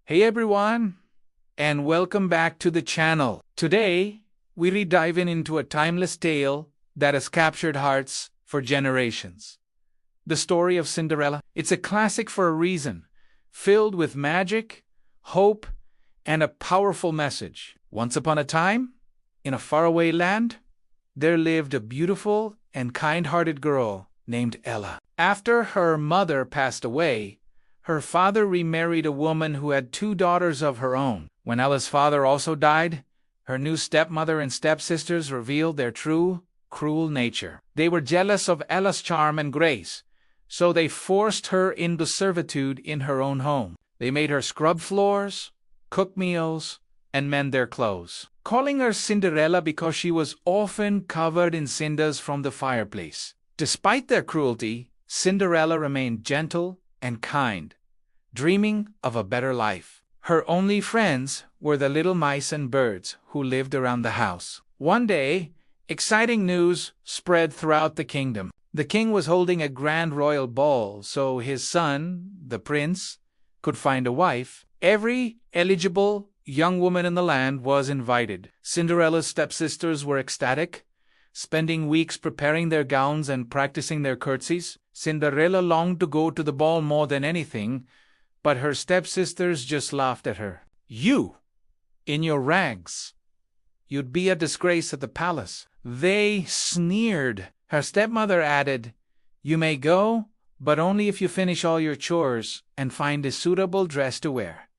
Hey everyone, and welcome back to the channel. Today, we dive into a timeless tale that has captured hearts for generations. The story of Cinderella. It's a classic for a reason, filled with magic, hope, and a powerful message. Once upon a time, in a faraway land, there lived a beautiful and kind-hearted girl named Ella. After her mother passed away, her father remarried a woman who had two daughters of her own. When Ella's father also died, her new stepmother and stepsisters revealed their true, cruel nature. They were jealous of Ella's charm and grace, so they forced her into servitude in her own home. They made her scrub floors, cook meals, and mend their clothes, calling her Cinderella because she was often covered in cinders from the fireplace. Despite their cruelty, Cinderella remained gentle and kind, dreaming of a better life. Her only friends were the little mice and birds who lived around the house. One day, exciting news spread throughout the kingdom. The king was holding a grand royal ball so his son, the prince, could find a wife. Every eligible young woman in the land was invited. Cinderella's stepsisters were ecstatic, spending weeks preparing their gowns and practicing their curtsies. Cinderella longed to go to the ball more than anything, but her stepsisters just laughed at her. "You, in your rags, you'd be a disgrace at the palace," they sneered. Her stepmother added, "You may go, but only if you finish all your chores and find a suitable dress to wear."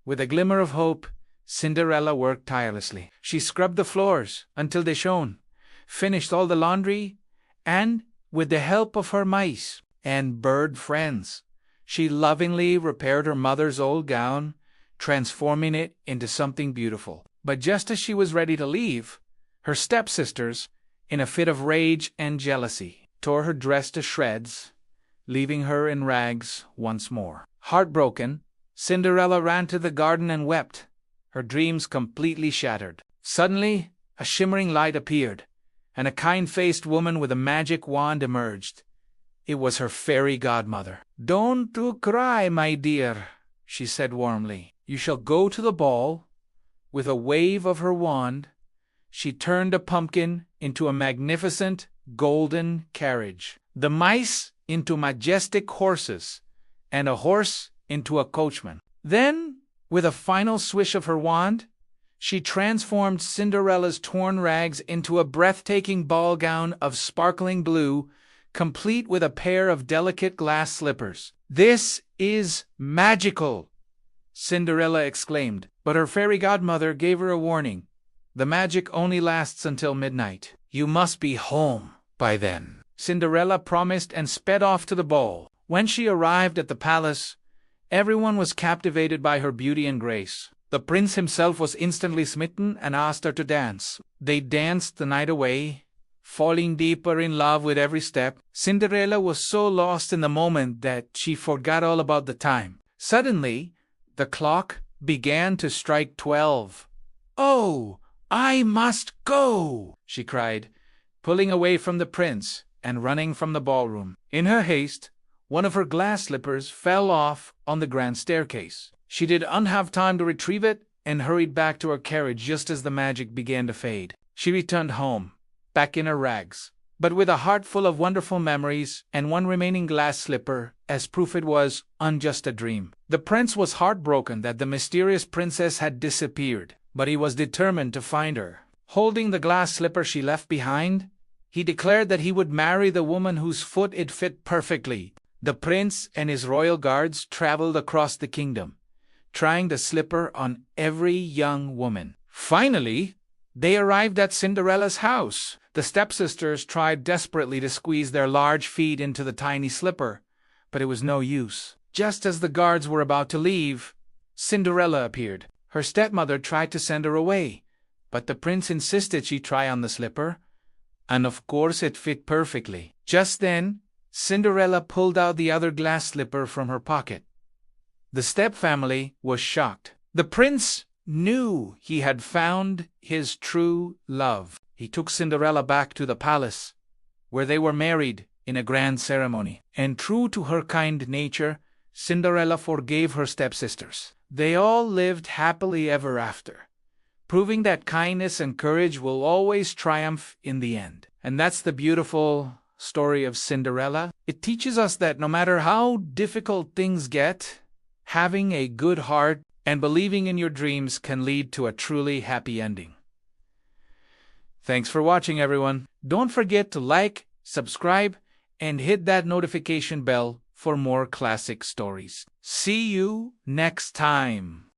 With a glimmer of hope, Cinderella worked tirelessly. She scrubbed the floors until they shone, finished all the laundry, and, with the help of her mice and bird friends, she lovingly repaired her mother's old gown, transforming it into something beautiful. But just as she was ready to leave, her stepsisters, in a fit of rage and jealousy, tore her dress to shreds, leaving her in rags once more. Heartbroken, Cinderella ran to the garden and wept, her dreams completely shattered. Suddenly, a shimmering light appeared, and a kind-faced woman with a magic wand emerged. It was her fairy godmother. "Don't you cry, my dear," she said warmly. "You shall go to the ball." With a wave of her wand, she turned a pumpkin into a magnificent golden carriage, the mice into majestic horses, and a horse into a coachman. Then, with a final swish of her wand, she transformed Cinderella's torn rags into a breathtaking ball gown of sparkling blue, complete with a pair of delicate glass slippers. "This is magical!" Cinderella exclaimed, but her fairy godmother gave her a warning. "The magic only lasts until midnight. You must be home by then." Cinderella promised and sped off to the ball. When she arrived at the palace, everyone was captivated by her beauty and grace. The prince himself was instantly smitten and asked her to dance. They danced the night away, falling deeper in love with every step. Cinderella was so lost in the moment that she forgot all about the time. Suddenly, the clock began to strike 12. "Oh, I must go!" she cried, pulling away from the prince and running from the ballroom. In her haste, one of her glass slippers fell off on the grand staircase. She didn't have time to retrieve it and hurried back to her carriage just as the magic began to fade. She returned home, back in her rags, but with a heart full of wonderful memories and one remaining glass slipper, as proof it was just a dream. The prince was heartbroken that the mysterious princess had disappeared, but he was determined to find her. Holding the glass slipper she left behind, he declared that he would marry the woman whose foot it fit perfectly. The prince and his royal guards traveled across the kingdom, trying the slipper on every young woman. Finally, they arrived at Cinderella's house. The stepsisters tried desperately to squeeze their large feet into the tiny slipper, but it was no use. Just as the guards were about to leave, Cinderella appeared. Her stepmother tried to send her away, but the prince insisted she try on the slipper, and of course it fit perfectly. Just then, Cinderella pulled out the other glass slipper from her pocket. The stepfamily was shocked. The prince knew he had found his true love. He took Cinderella back to the palace, where they were married in a grand ceremony. And true to her kind nature, Cinderella forgave her stepsisters. They all lived happily ever after, proving that kindness and courage will always triumph in the end. And that's the beautiful story of Cinderella. It teaches us that no matter how difficult things get, having a good heart and believing in your dreams can lead to a truly happy ending. Thanks for watching, everyone. Don't forget to like, subscribe, and hit that notification bell for more classic stories. See you next time.